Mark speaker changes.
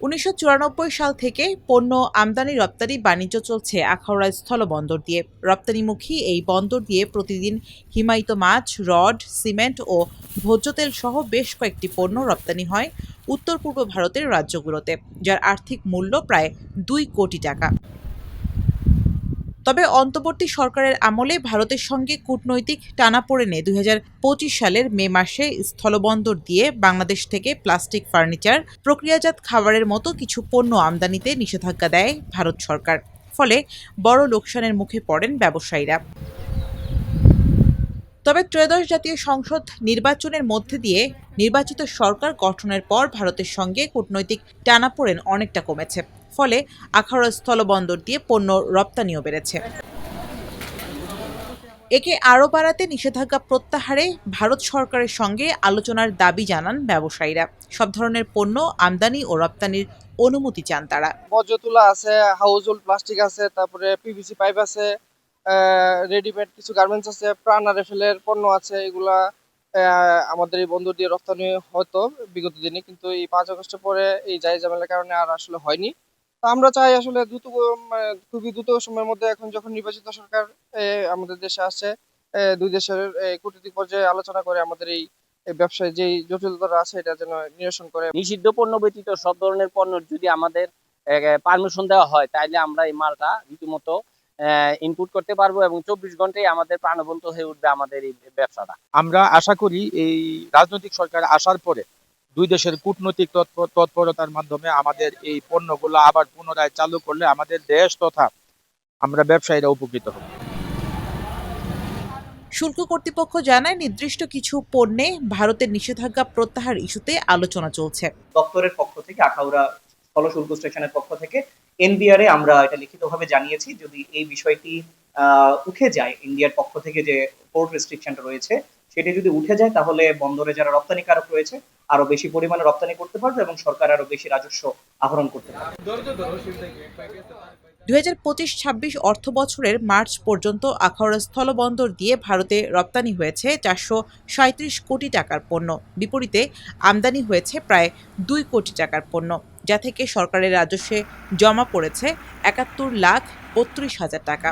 Speaker 1: 1994 সাল থেকে পণ্য আমদানি রপ্তানি বাণিজ্য চলছে আখাউড়া স্থলবন্দর দিয়ে। রপ্তানিমুখী এই বন্দর দিয়ে প্রতিদিন হিমায়িত মাছ, রড, সিমেন্ট ও ভোজ্য তেল সহ বেশ কয়েকটি পণ্য রপ্তানি হয় উত্তর পূর্ব ভারতের রাজ্যগুলোতে, যার আর্থিক মূল্য প্রায় 2 কোটি টাকা। তবে অন্তর্বর্তী সরকারের আমলে ভারতের সঙ্গে কূটনৈতিক টানাপোড়েনে 2025 সালের মে মাসে স্থলবন্দর দিয়ে বাংলাদেশ থেকে প্লাস্টিক, ফার্নিচার, প্রক্রিয়াজাত খাবারের মতো কিছু পণ্য আমদানিতে নিষেধাজ্ঞা দেয় ভারত সরকার। ফলে বড় লোকসানের মুখে পড়েন ব্যবসায়ীরা। তবে ত্রয়োদশ জাতীয় সংসদ নির্বাচনের মধ্যে দিয়ে নির্বাচিত সরকার গঠনের পর ভারতের সঙ্গে কূটনৈতিক টানাপোড়েন অনেকটা কমেছে। ফলে আখাউড়া স্থলবন্দর দিয়ে পণ্য রপ্তানিও বেড়েছে। একে আরও বাড়াতে নিষেধাজ্ঞা প্রত্যাহারে ভারত সরকারের সঙ্গে আলোচনার দাবি জানান ব্যবসায়ীরা। সব ধরনের পণ্য আমদানি ও রপ্তানির অনুমতি চান তারা।
Speaker 2: বর্জ্য তুলা আছে, হাউস হোল্ড প্লাস্টিক আছে, তারপরে পিভিসি পাইপ আছে, রেডিমেড কিছু গার্মেন্টস আছে, প্রাণ আর রেফেলের পণ্য আছে। এগুলা আমাদের এই বন্দর দিয়ে রপ্তানি হতো বিগত দিনে, কিন্তু এই 5 আগস্টের পরে এই জায়গা ঝামেলার কারণে আর আসলে হয়নি। তো আমরা চাই আসলে খুবই দ্রুত সময়ের মধ্যে, এখন যখন নির্বাচিত সরকার আমাদের দেশে আসছে, দুই দেশের কূটনৈতিক পর্যায়ে আলোচনা করে আমাদের এই ব্যবসায় যে জটিলতা আছে এটা যেন নিরসন করে।
Speaker 3: নিষিদ্ধ পণ্য ব্যতীত সব ধরনের পণ্য যদি আমাদের পারমিশন দেওয়া হয়, তাহলে আমরা এই মালটা রীতিমতো ইনপুট করতে পারবো এবং 24 ঘন্টায় আমাদের প্রাণবন্ত হয়ে উঠবে আমাদের এই ব্যবসাটা।
Speaker 4: আমরা আশা করি এই রাজনৈতিক সরকার আসার পরে দুই দেশের কূটনৈতিক তৎপরতার মাধ্যমে আমাদের এই পণ্যগুলো আবার পুনরায় চালু করলে আমাদের দেশ তথা আমরা ব্যবসায়ীরা উপকৃত হব।
Speaker 1: শুল্ক কর্তৃপক্ষ জানায়, নির্দিষ্ট কিছু পণ্যে ভারতের নিষেধাজ্ঞা প্রত্যাহার ইস্যুতে আলোচনা চলছে।
Speaker 5: দপ্তরের পক্ষ থেকে, আখাউড়া স্থল শুল্ক স্টেশনের পক্ষ থেকে এনবিআর এ আমরা এটা লিখিতভাবে জানিয়েছি। যদি এই বিষয়টি উঠে যায়, ইন্ডিয়ার পক্ষ থেকে যে পোর্ট রেস্ট্রিকশনটা রয়েছে সেটি যদি উঠে যায়, তাহলে বন্দরে যারা রপ্তানিকারক রয়েছে আরো বেশি পরিমাণে রপ্তানি করতে পারবে এবং সরকার আরো বেশি রাজস্ব আহরণ করতে পারবে।
Speaker 1: 2025-26 অর্থ বছরের মার্চ পর্যন্ত আখাউড়া স্থলবন্দর দিয়ে ভারতে রপ্তানি হয়েছে 437 কোটি টাকার পণ্য। বিপরীতে আমদানি হয়েছে প্রায় 2 কোটি টাকার পণ্য, যা থেকে সরকারের রাজস্বে জমা পড়েছে 71,32,000 টাকা।